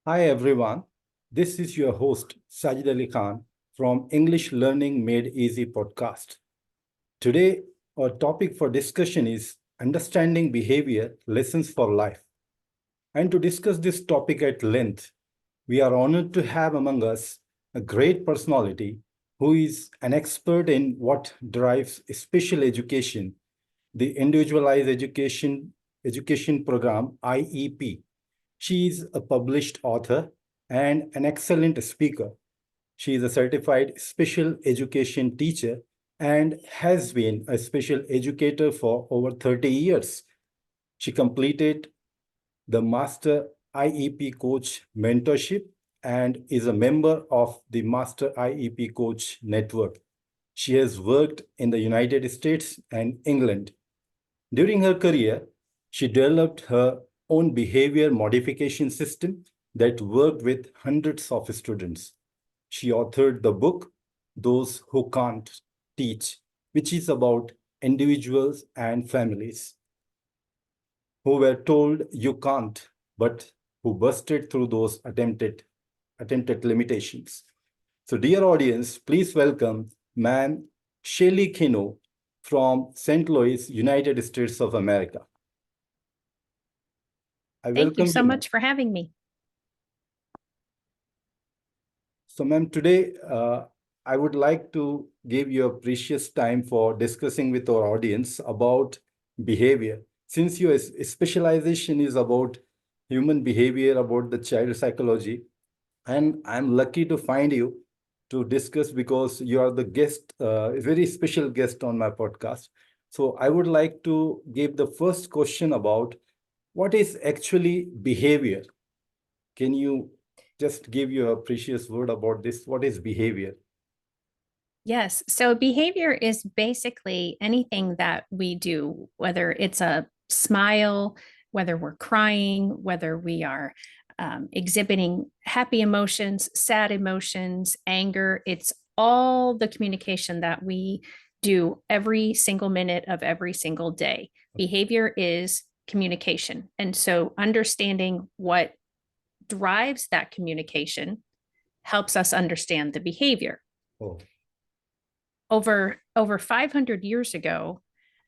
Hi everyone, this is your host Sajed Khan from English Learning Made Easy podcast. Today, our topic for discussion is understanding behavior lessons for life. And to discuss this topic at length, we are honored to have among us a great personality who is an expert in what drives special education, the Individualized Education Program, IEP. She is a published author and an excellent speaker. She is a certified special education teacher and has been a special educator for over 30 years. She completed the Master IEP Coach Mentorship and is a member of the Master IEP Coach Network. She has worked in the United States and England. During her career, she developed her own behavior modification system that worked with hundreds of students. She authored the book, Those Who Can't Teach, which is about individuals and families who were told you can't, but who busted through those attempted limitations. So, dear audience, please welcome Ma'am Shelley Kenow from St. Louis, United States of America. I Thank you welcome so you, much for having me. So, ma'am, today I would like to give you a precious time for discussing with our audience about behavior. Since your specialization is about human behavior, about the child psychology, and I'm lucky to find you to discuss because you are the guest, a very special guest on my podcast. So, I would like to give the first question about what is actually behavior. Can you just give you a precious word about this? What is behavior? Yes. So behavior is basically anything that we do, whether it's a smile, whether we're crying, whether we are exhibiting happy emotions, sad emotions, anger. It's all the communication that we do every single minute of every single day. Behavior is communication. And so understanding what drives that communication helps us understand the behavior. Oh, Over 500 years ago,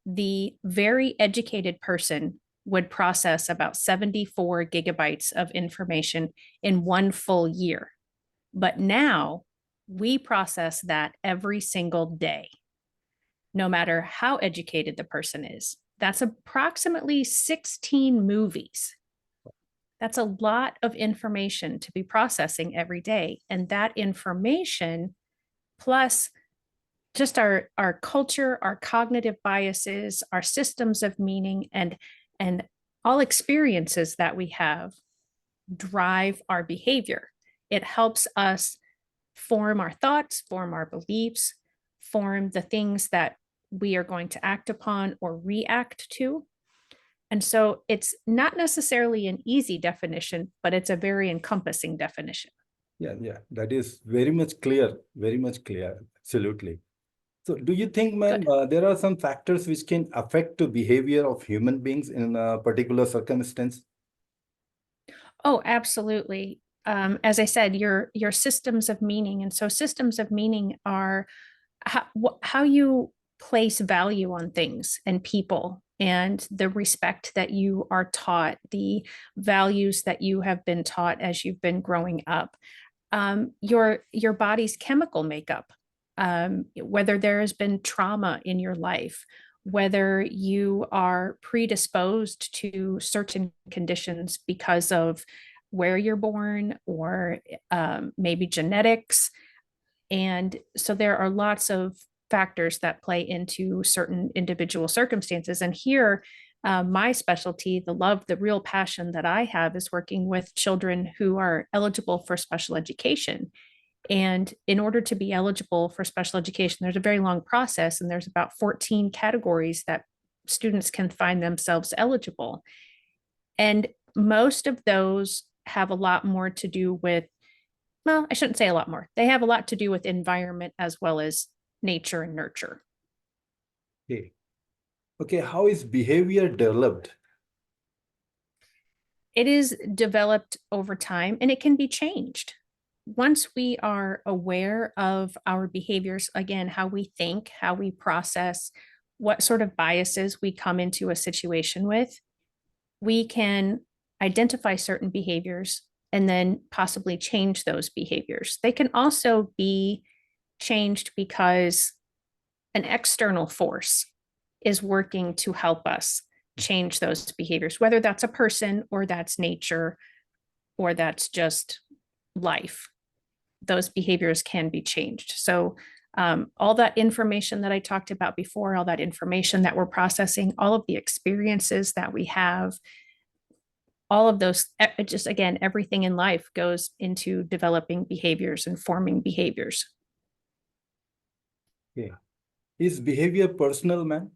the very educated person would process about 74 gigabytes of information in one full year. But now we process that every single day, no matter how educated the person is. That's approximately 16 movies. That's a lot of information to be processing every day. And that information, plus just our culture, our cognitive biases, our systems of meaning, and all experiences that we have drive our behavior. It helps us form our thoughts, form our beliefs, form the things that we are going to act upon or react to. And so it's not necessarily an easy definition, but it's a very encompassing definition. yeah, that is very much clear, very much clear. Absolutely. So, do you think, ma'am, Good. there are some factors which can affect the behavior of human beings in a particular circumstance? Oh, absolutely. As I said, your systems of meaning, and so systems of meaning are how you place value on things and people, and the respect that you are taught, the values that you have been taught as you've been growing up, your body's chemical makeup, whether there has been trauma in your life, whether you are predisposed to certain conditions because of where you're born or maybe genetics. And so there are lots of factors that play into certain individual circumstances. And here, my specialty, the love, the real passion that I have is working with children who are eligible for special education. And in order to be eligible for special education, there's a very long process, and there's about 14 categories that students can find themselves eligible. And most of those have a lot more to do with, well, I shouldn't say a lot more. They have a lot to do with environment as well as nature and nurture. Okay. Okay, how is behavior developed? It is developed over time and it can be changed. Once we are aware of our behaviors, again, how we think, how we process, what sort of biases we come into a situation with, we can identify certain behaviors and then possibly change those behaviors. They can also be changed because an external force is working to help us change those behaviors, whether that's a person or that's nature or that's just life. Those behaviors can be changed. So all that information that I talked about before, all that information that we're processing, all of the experiences that we have, all of those, just again, everything in life goes into developing behaviors and forming behaviors. Okay. Is behavior personal, ma'am?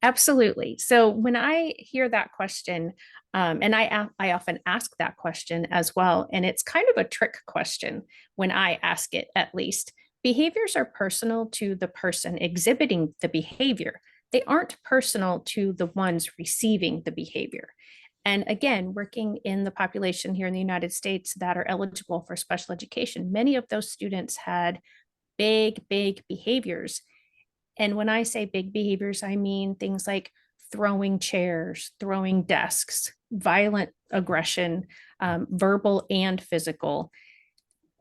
Absolutely. So when I hear that question, and I often ask that question as well, and it's kind of a trick question when I ask it, at least. Behaviors are personal to the person exhibiting the behavior. They aren't personal to the ones receiving the behavior. And again, working in the population here in the United States that are eligible for special education, many of those students had big, big behaviors. And when I say big behaviors, I mean things like throwing chairs, throwing desks, violent aggression, verbal and physical,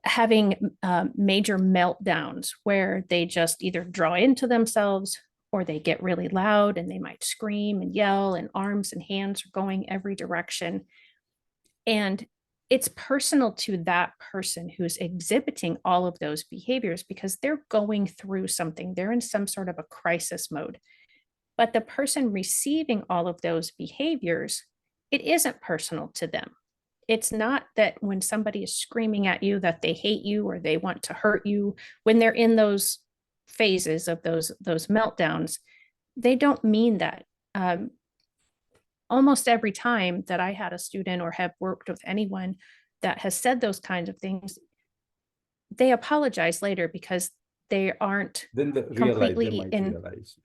having major meltdowns where they just either draw into themselves or they get really loud and they might scream and yell and arms and hands are going every direction. And it's personal to that person who's exhibiting all of those behaviors because they're going through something. They're in some sort of a crisis mode. But the person receiving all of those behaviors, it isn't personal to them. It's not that when somebody is screaming at you that they hate you or they want to hurt you, when they're in those phases of those meltdowns, they don't mean that. Almost every time that I had a student or have worked with anyone that has said those kinds of things, they apologize later because they aren't Then they completely might in, realize.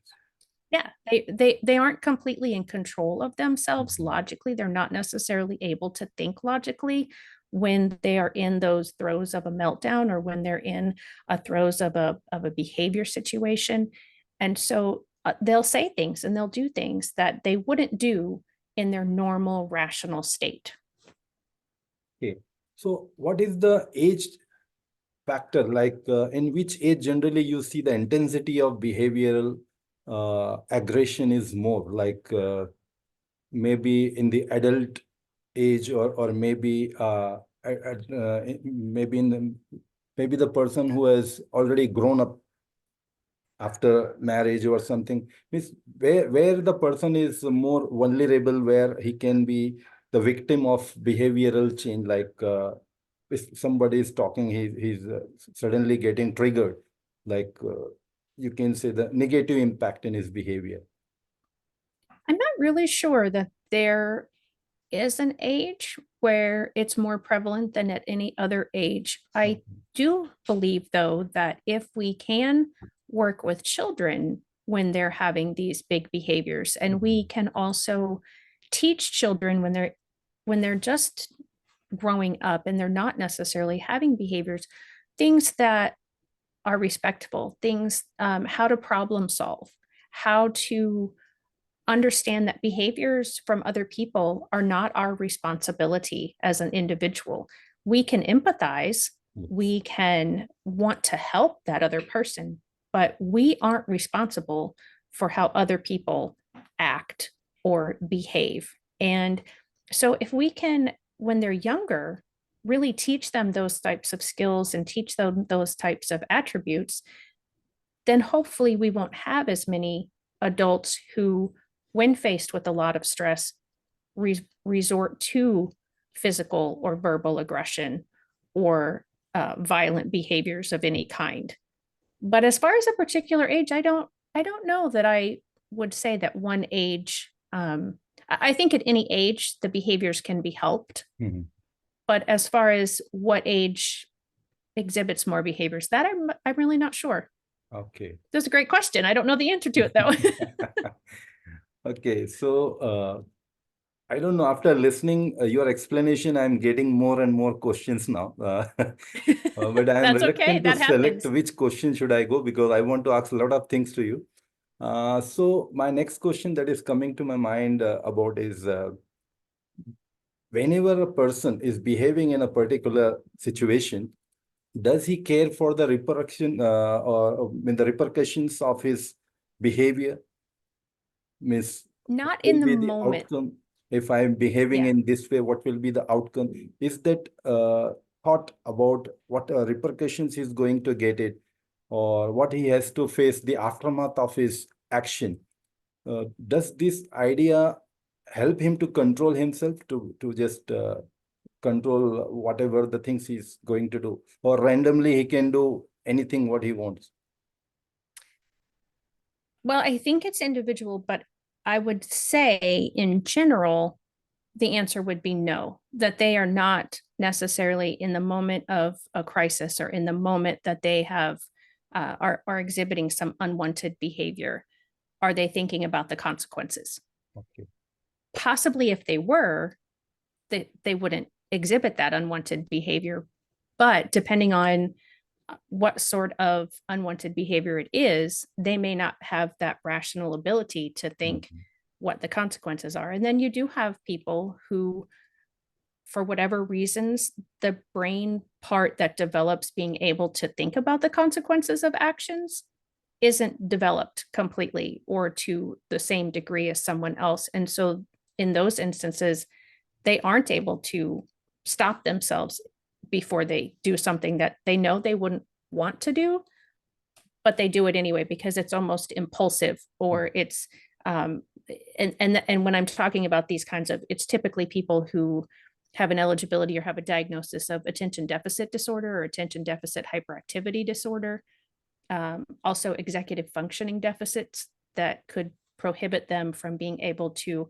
yeah, they aren't completely in control of themselves logically. They're not necessarily able to think logically when they are in those throes of a meltdown or when they're in a throes of a behavior situation. And so they'll say things and they'll do things that they wouldn't do in their normal rational state. Okay. So what is the age factor? Like in which age generally you see the intensity of behavioral aggression is more? Like maybe in the adult age or maybe maybe in maybe the person who has already grown up after marriage or something, means where the person is more vulnerable, where he can be the victim of behavioral change, like if somebody is talking, he's suddenly getting triggered, like you can say the negative impact in his behavior. I'm not really sure that there is an age where it's more prevalent than at any other age. I do believe, though, that if we can work with children when they're having these big behaviors, and we can also teach children when they're just growing up and they're not necessarily having behaviors, things that are respectable, things, how to problem solve, how to understand that behaviors from other people are not our responsibility as an individual. We can empathize, we can want to help that other person, but we aren't responsible for how other people act or behave. And so if we can, when they're younger, really teach them those types of skills and teach them those types of attributes, then hopefully we won't have as many adults who, when faced with a lot of stress, resort to physical or verbal aggression or violent behaviors of any kind. But as far as a particular age, I don't know that I would say that one age. I think at any age the behaviors can be helped. But as far as what age exhibits more behaviors, that I'm really not sure. Okay. That's a great question. I don't know the answer to it though. Okay, so I don't know. After listening your explanation, I'm getting more and more questions now. But I am That's okay. reluctant to That select happens. which question should I go because I want to ask a lot of things to you. So my next question that is coming to my mind about is whenever a person is behaving in a particular situation, does he care for the the repercussions of his behavior? Means what Not will in the be the moment. outcome if I'm behaving Yeah. in this way? What will be the outcome? Is that thought about what repercussions he's going to get it, or what he has to face the aftermath of his action? Does this idea help him to control himself to just control whatever the things he's going to do, or randomly he can do anything what he wants? Well, I think it's individual, but I would say in general, the answer would be no, that they are not necessarily in the moment of a crisis or in the moment that they have are exhibiting some unwanted behavior. Are they thinking about the consequences? Okay. Possibly if they were, they wouldn't exhibit that unwanted behavior. But depending on what sort of unwanted behavior it is, they may not have that rational ability to think Mhm. what the consequences are. And then you do have people who, for whatever reasons, the brain part that develops being able to think about the consequences of actions isn't developed completely or to the same degree as someone else. And so in those instances, they aren't able to stop themselves before they do something that they know they wouldn't want to do, but they do it anyway because it's almost impulsive or it's um and when I'm talking about these kinds of, it's typically people who have an eligibility or have a diagnosis of attention deficit disorder or attention deficit hyperactivity disorder, also executive functioning deficits that could prohibit them from being able to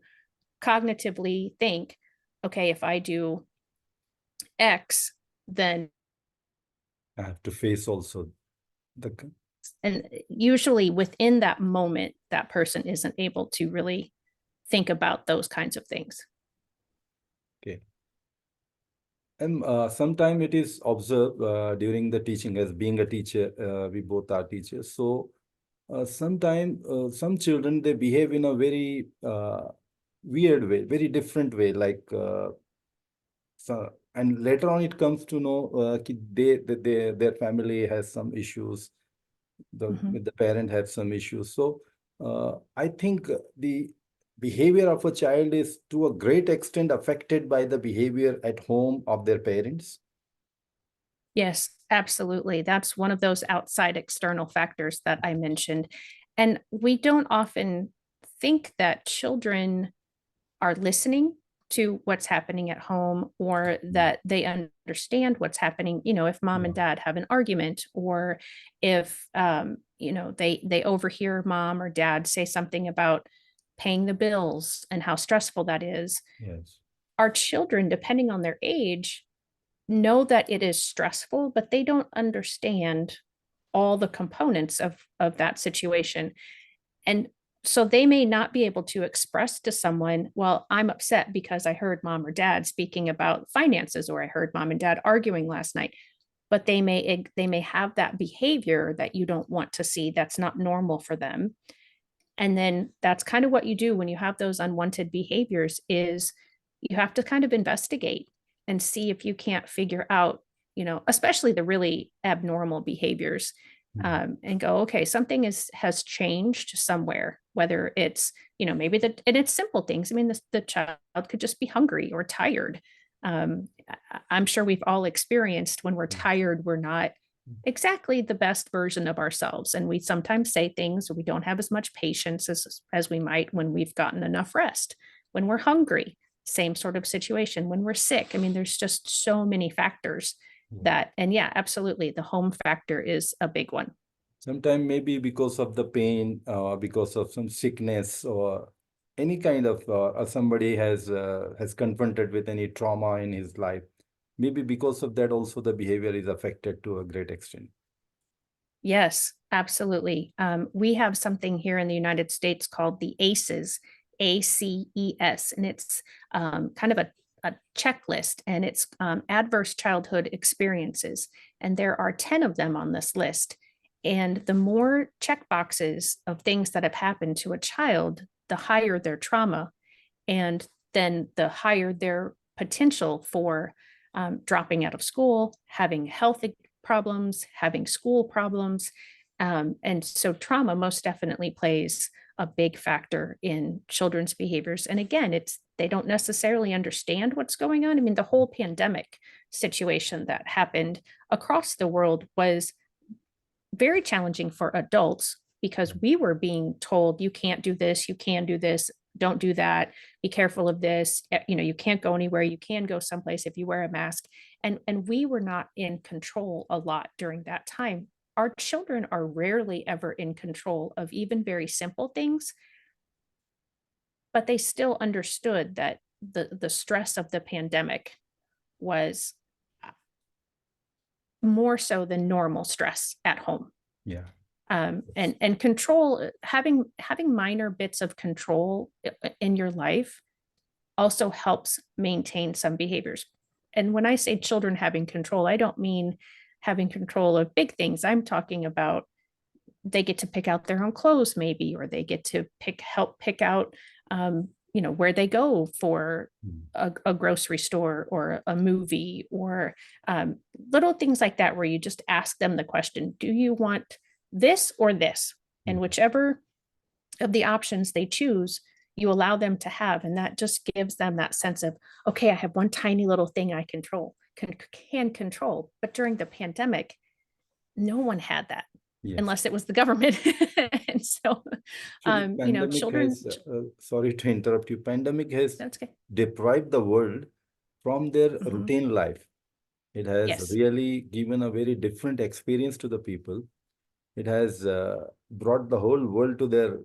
cognitively think, okay, if I do X, then, I have to face also the. and usually within that moment, that person isn't able to really think about those kinds of things. Okay. And sometime it is observed during the teaching, as being a teacher, we both are teachers. So sometime some children, they behave in a very weird way, very different way. Like so, and later on, it comes to know their family has some issues. Mhm. The parent has some issues. So I think the behavior of a child is to a great extent affected by the behavior at home of their parents. Yes, absolutely. That's one of those outside external factors that I mentioned. And we don't often think that children are listening to what's happening at home or Mm. that they understand what's happening, if mom and Yeah. dad have an argument or if they overhear mom or dad say something about paying the bills and how stressful that is. Yes. Our children, depending on their age, know that it is stressful, but they don't understand all the components of that situation. And so they may not be able to express to someone, well, I'm upset because I heard mom or dad speaking about finances, or I heard mom and dad arguing last night. But they may have that behavior that you don't want to see, that's not normal for them. And then that's kind of what you do when you have those unwanted behaviors, is you have to kind of investigate and see if you can't figure out, especially the really abnormal behaviors, Mm. and go, okay, something has changed somewhere, whether it's, maybe and it's simple things. I mean, the child could just be hungry or tired. I'm sure we've all experienced when we're Yes. tired, we're not exactly the best version of ourselves. And we sometimes say things, or we don't have as much patience as we might when we've gotten enough rest. When we're hungry, same sort of situation. When we're sick, I mean, there's just so many factors Yeah. that, and yeah, absolutely. The home factor is a big one. Sometimes maybe because of the pain, because of some sickness, or any kind of somebody has confronted with any trauma in his life. Maybe because of that, also the behavior is affected to a great extent. Yes, absolutely. We have something here in the United States called the ACEs, ACES, and it's kind of a checklist, and it's adverse childhood experiences. And there are 10 of them on this list. And the more check boxes of things that have happened to a child, the higher their trauma, and then the higher their potential for dropping out of school, having health problems, having school problems. And so trauma most definitely plays a big factor in children's behaviors. And again, they don't necessarily understand what's going on. I mean, the whole pandemic situation that happened across the world was very challenging for adults because we were being told, you can't do this, you can do this, don't do that, be careful of this, you can't go anywhere, you can go someplace if you wear a mask. And we were not in control a lot during that time. Our children are rarely ever in control of even very simple things, but they still understood that the stress of the pandemic was more so than normal stress at home. Yeah. And control, having minor bits of control in your life also helps maintain some behaviors. And when I say children having control, I don't mean having control of big things. I'm talking about they get to pick out their own clothes maybe, or they get to help pick out where they go for a grocery store or a movie, or little things like that, where you just ask them the question, do you want this or this? And whichever of the options they choose, you allow them to have. And that just gives them that sense of, okay, I have one tiny little thing I can control. But during the pandemic, no one had that. Yes. Unless it was the government. And so, children. Sorry to interrupt you. Pandemic has deprived the world from their routine life. It has really given a very different experience to the people. It has brought the whole world to their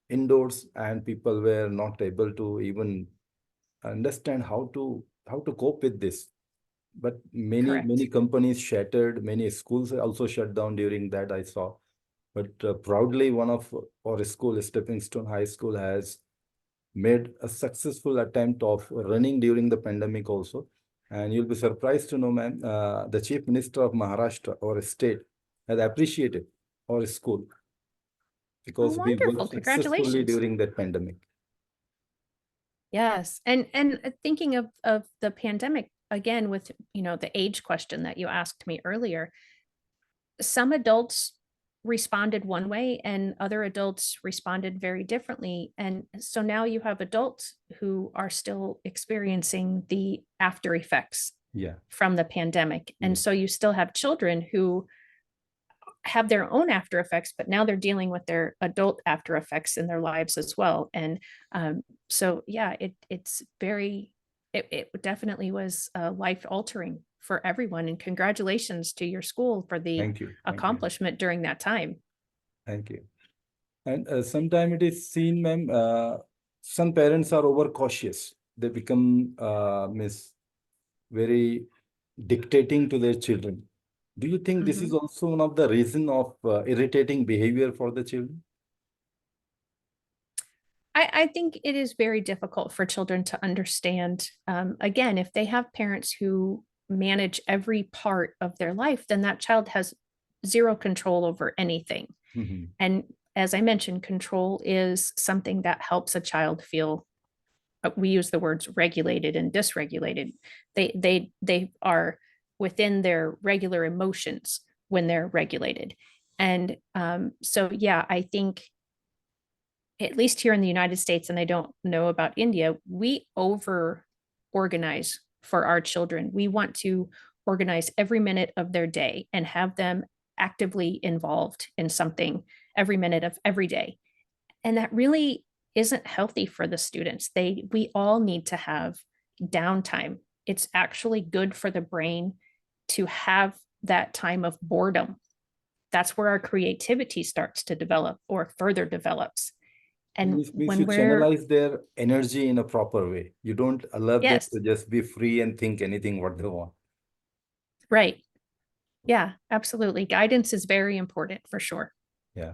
indoors, and people were not able to even understand how to cope with this. But many companies shattered, many schools also shut down during that, I saw. But proudly, one of our school, Stepping Stone High School, has made a successful attempt of running during the pandemic also. And you'll be surprised to know, ma'am, the Chief Minister of Maharashtra, our state, has appreciated our school because we worked successfully during that pandemic. Yes. And thinking of the pandemic, again, with, the age question that you asked me earlier, some adults responded one way and other adults responded very differently. And so now you have adults who are still experiencing the after effects from the pandemic. And so you still have children who have their own after effects, but now they're dealing with their adult after effects in their lives as well. And so, yeah, it definitely was life altering for everyone. And congratulations to your school for the accomplishment during that time. Thank you. And sometimes it is seen, ma'am, some parents are overcautious. They become very dictating to their children. Do you think this is also one of the reason of irritating behavior for the children? I think it is very difficult for children to understand. Again, if they have parents who manage every part of their life, then that child has zero control over anything. And as I mentioned, control is something that helps a child feel, we use the words regulated and dysregulated. They are within their regular emotions when they're regulated. And so, yeah, I think, at least here in the United States, and I don't know about India, we over organize for our children. We want to organize every minute of their day and have them actively involved in something every minute of every day. And that really isn't healthy for the students. We all need to have downtime. It's actually good for the brain to have that time of boredom. That's where our creativity starts to develop or further develops. And when you channelize their energy in a proper way, you don't allow them to just be free and think anything what they want. Right. Yeah, absolutely. Guidance is very important for sure. Yeah.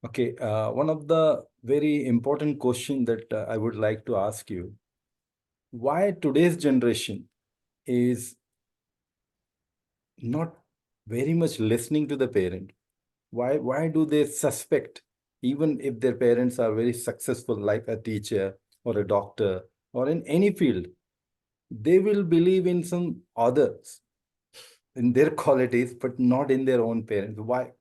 Okay. One of the very important question that I would like to ask you. Why today's generation is not very much listening to the parent? Why do they suspect, even if their parents are very successful, like a teacher or a doctor or in any field, they will believe in some others, in their qualities, but not in their own parents? Why?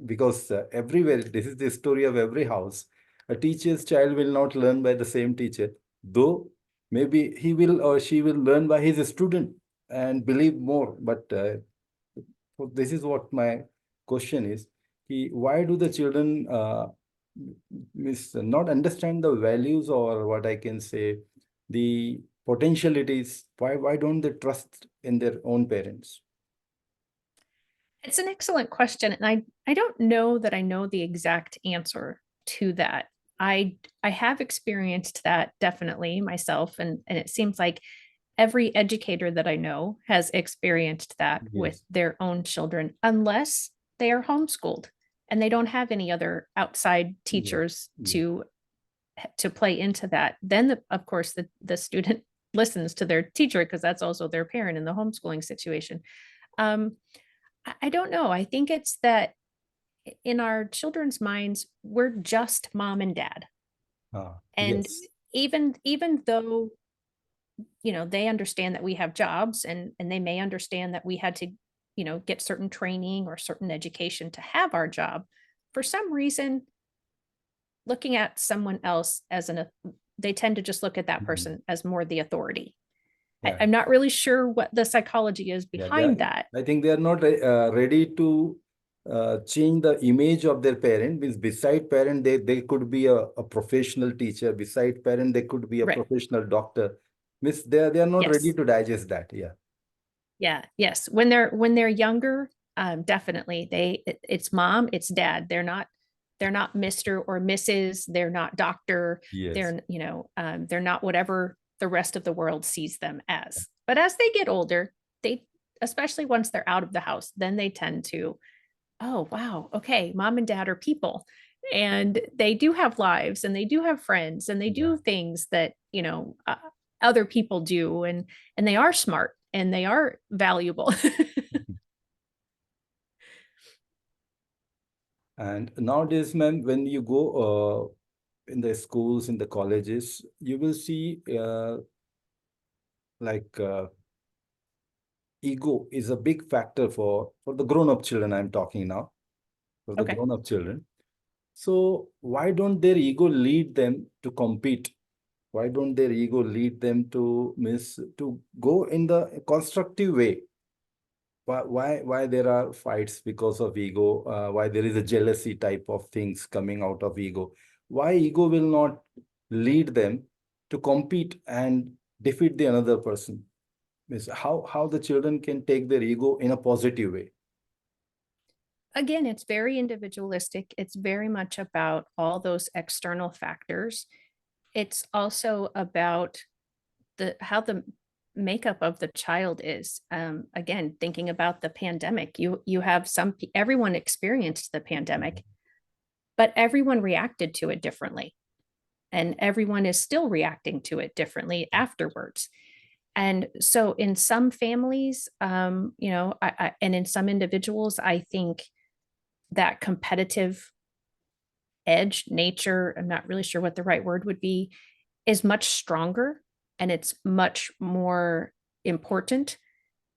Because everywhere, this is the story of every house. A teacher's child will not learn by the same teacher, though maybe he will or she will learn by his student and believe more. But so this is what my question is. Why do the children not understand the values, or what I can say, the potentialities? Why don't they trust in their own parents? It's an excellent question, and I don't know that I know the exact answer to that. I have experienced that definitely myself, and it seems like every educator that I know has experienced that with Yes, their own children, unless they are homeschooled and they don't have any other outside yes, teachers yes. to play into that. Then of course the student listens to their teacher because that's also their parent in the homeschooling situation. Um, I don't know. I think it's that in our children's minds, we're just mom and dad. And Yes. even though, they understand that we have jobs and they may understand that we had to, get certain training or certain education to have our job, for some reason, looking at someone else they tend to just look at that Mhm. person as more the authority. Yeah. I'm not really sure what the psychology is Yeah, behind that. I think they are not ready to change the image of their parent. Means beside parent, they could be a professional teacher. Beside parent, they could be a Right. professional doctor. Means they are not ready Yes. to digest that. Yeah. Yeah, yes. When they're younger, definitely it's mom, it's dad. They're not Mr. or Mrs. They're not doctor. Yes. They're not whatever the rest of the world sees them as. But as they get older, they, especially once they're out of the house, then they tend to, oh wow, okay, mom and dad are people, and they do have lives, and they do have friends, and they Yeah. do things that other people do, and they are smart and they are valuable. And nowadays, ma'am, when you go in the schools, in the colleges, you will see like ego is a big factor for the grown-up children. I'm talking now for the Okay. grown-up children. So why don't their ego lead them to compete? Why don't their ego lead them to go in the constructive way? Why there are fights because of ego? Why there is a jealousy type of things coming out of ego? Why ego will not lead them to compete and defeat the another person? Means how the children can take their ego in a positive way? Again, it's very individualistic. It's very much about all those external factors. It's also about the how the makeup of the child is. Again, thinking about the pandemic, you have everyone experienced the pandemic, but everyone reacted to it differently, and everyone is still reacting to it differently afterwards. And so in some families, and in some individuals, I think that competitive edge nature, I'm not really sure what the right word would be, is much stronger and it's much more important.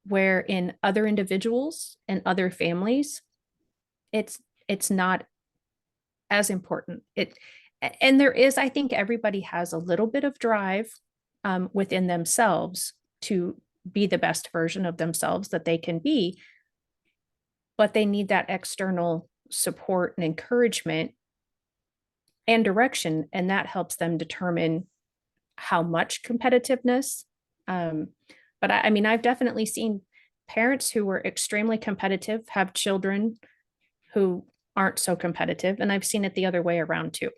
Where in other individuals and other families, it's it's not as important. And there is, I think everybody has a little bit of drive within themselves to be the best version of themselves that they can be, but they need that external support and encouragement and direction, and that helps them determine how much competitiveness. Um, but I mean, I've definitely seen parents who were extremely competitive have children who aren't so competitive, and I've seen it the other way around too.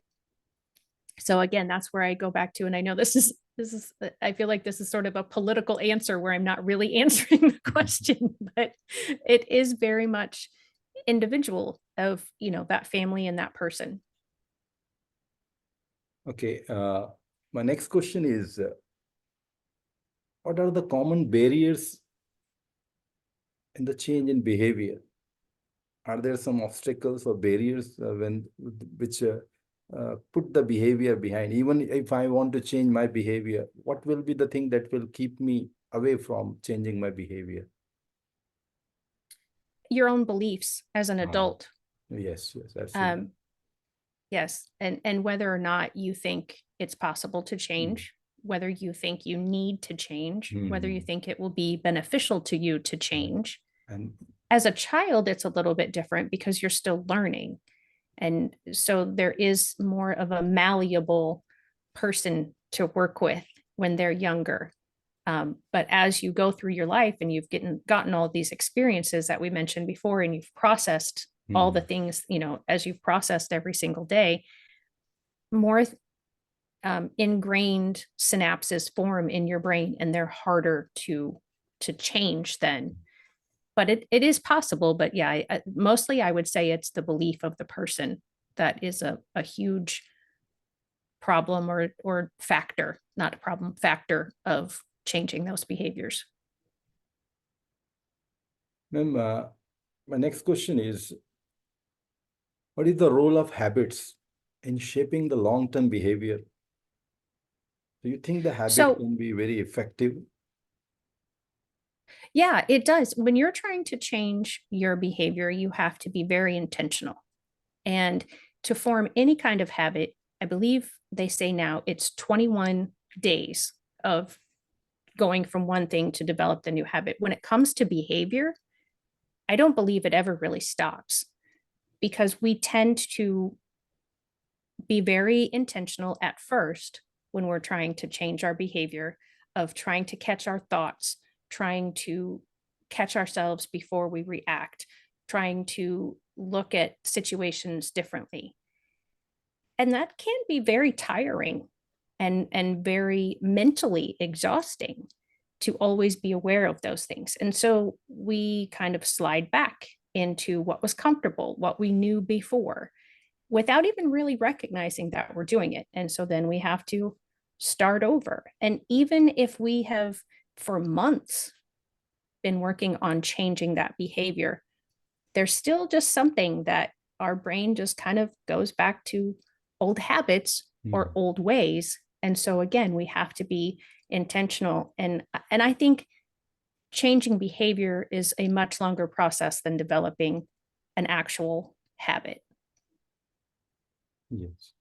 So again, that's where I go back to, and I know this is I feel like this is sort of a political answer where I'm not really answering the question, but it is very much individual of that family and that person. Okay. My next question is, what are the common barriers in the change in behavior? Are there some obstacles or barriers when which put the behavior behind? Even if I want to change my behavior, what will be the thing that will keep me away from changing my behavior? Your own beliefs as an Ah, adult. yes, yes, absolutely. Um, yes, and whether or not you think it's possible to Mm. change, whether you think you need to change, whether you Mhm. think it will be beneficial to you to Right. change. And As a child, it's a little bit different because you're still learning. And so there is more of a malleable person to work with when they're younger. But as you go through your life and you've gotten all these experiences that we mentioned before, and you've processed all the Mhm. things, as you've processed every single day, more ingrained synapses form in your brain, and they're harder to change then. But it is possible. But yeah, mostly I would say it's the belief of the person that is a huge problem, or factor, not a problem, factor of changing those behaviors. ma'am, my next question is, what is the role of habits in shaping the long-term behavior? Do you think the habit So can be very effective? yeah, it does. When you're trying to change your behavior, you have to be very intentional. And to form any kind of habit, I believe they say now it's 21 days of going from one thing to develop the new habit. When it comes to behavior, I don't believe it ever really stops, because we tend to be very intentional at first when we're trying to change our behavior, of trying to catch our thoughts, trying to catch ourselves before we react, trying to look at situations differently. And that can be very tiring and very mentally exhausting to always be aware of those things. And so we kind of slide back into what was comfortable, what we knew before, without even really recognizing that we're doing it. And so then we have to start over. And even if we have for months been working on changing that behavior, there's still just something that our brain just kind of goes back to old habits or Mhm. old ways. And so again, we have to be intentional. And I think changing behavior is a much longer process than developing an actual habit. Yes.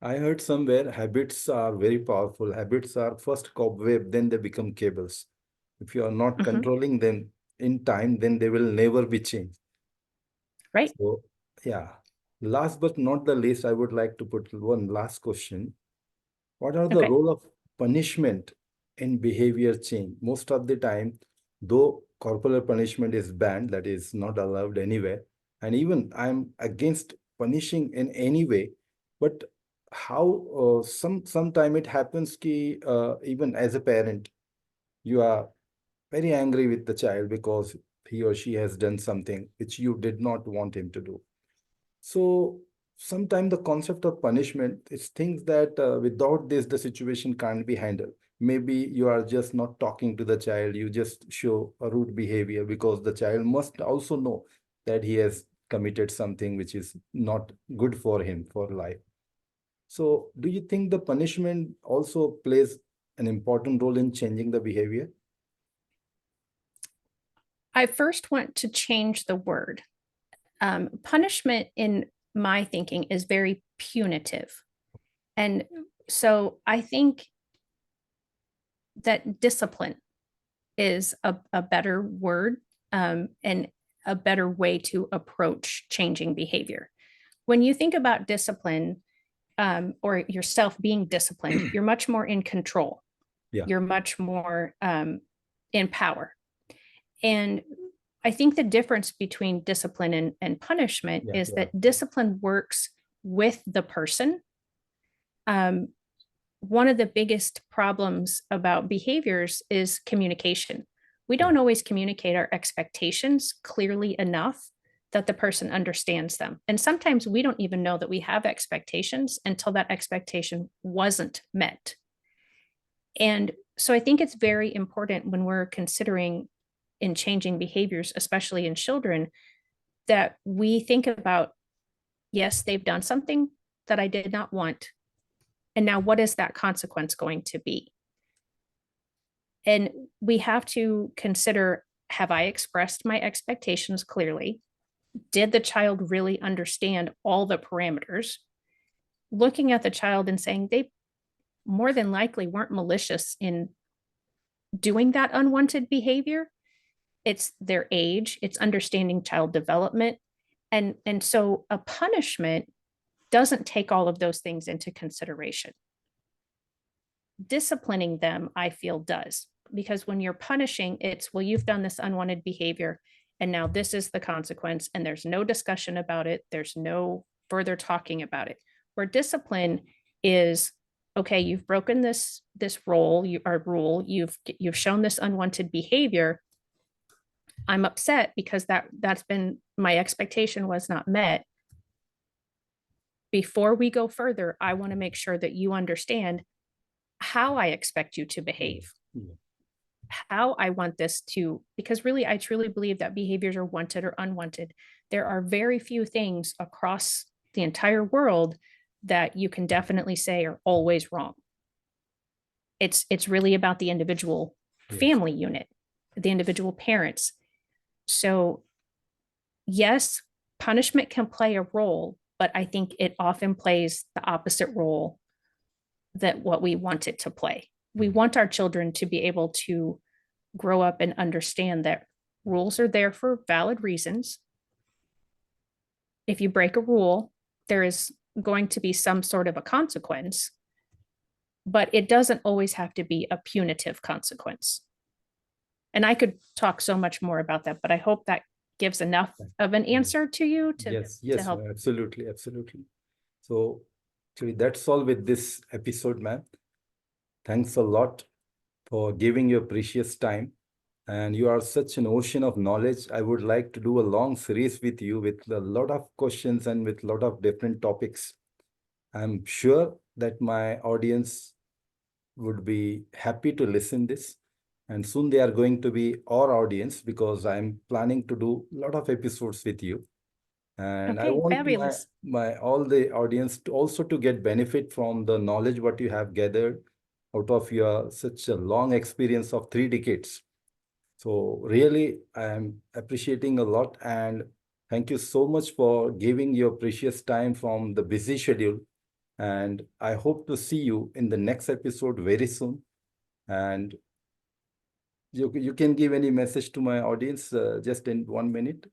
I heard somewhere habits are very powerful. Habits are first cobweb, then they become cables. If you are not Mhm. controlling them in time, then they will never be changed. Right. So, yeah. Last but not the least, I would like to put one last question. What are the Okay. role of punishment in behavior change? Most of the time, though corporal punishment is banned, that is not allowed anywhere, and even I'm against punishing in any way, but how sometime it happens ki even as a parent, you are very angry with the child because he or she has done something which you did not want him to do. So sometimes the concept of punishment is things that without this, the situation can't be handled. Maybe you are just not talking to the child, you just show a rude behavior because the child must also know that he has committed something which is not good for him for life. So do you think the punishment also plays an important role in changing the behavior? I first want to change the word. Punishment, in my thinking, is very punitive. And so I think that discipline is a better word, and a better way to approach changing behavior. When you think about discipline, or yourself being disciplined, you're much more in control. Yeah, You're much more in power. And I think the difference between discipline and punishment yeah, is yeah. that discipline works with the person. Um, One of the biggest problems about behaviors is communication. We Yeah. don't always communicate our expectations clearly enough that the person understands them. And sometimes we don't even know that we have expectations until that expectation wasn't met. And so I think it's very important when we're considering in changing behaviors, especially in children, that we think about, yes, they've done something that I did not want. And now what is that consequence going to be? And we have to consider, have I expressed my expectations clearly? Did the child really understand all the parameters? Looking at the child and saying they more than likely weren't malicious in doing that unwanted behavior. It's their age, it's understanding child development. And so a punishment doesn't take all of those things into consideration. Disciplining them, I feel, does, because when you're punishing, it's, well, you've done this unwanted behavior, and now this is the consequence, and there's no discussion about it. There's no further talking about it. Where discipline is, okay, you've broken this rule, you've shown this unwanted behavior. I'm upset because that's been my expectation was not met. Before we go further, I want to make sure that you understand how I expect you to behave, how I want this to, because really, I truly believe that behaviors are wanted or unwanted. There are very few things across the entire world that you can definitely say are always wrong. It's really about the individual family unit, the individual parents. So yes, punishment can play a role, but I think it often plays the opposite role that what we want it to play. We want our children to be able to grow up and understand that rules are there for valid reasons. If you break a rule, there is going to be some sort of a consequence, but it doesn't always have to be a punitive consequence. And I could talk so much more about that, but I hope that gives enough of an answer to you to help. Absolutely. So actually, that's all with this episode, ma'am. Thanks a lot for giving your precious time. And you are such an ocean of knowledge. I would like to do a long series with you with a lot of questions and with a lot of different topics. I'm sure that my audience would be happy to listen this. And soon they are going to be our audience because I'm planning to do a lot of episodes with you. And I Okay, want fabulous. my all the audience to also to get benefit from the knowledge what you have gathered out of your such a long experience of 3 decades. So really, I am appreciating a lot, and thank you so much for giving your precious time from the busy schedule. And I hope to see you in the next episode very soon. And you can give any message to my audience just in 1 minute.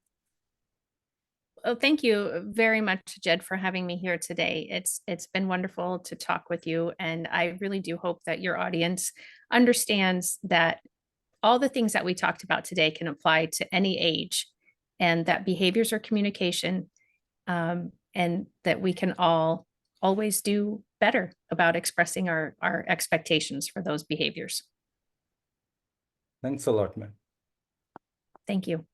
Well, thank you very much, Jed, for having me here today. It's been wonderful to talk with you, and I really do hope that your audience understands that all the things that we talked about today can apply to any age, and that behaviors are communication, and that we can all always do better about expressing our expectations for those behaviors. Thanks a lot, man. Thank you.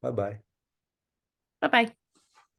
Bye-bye. Bye-bye.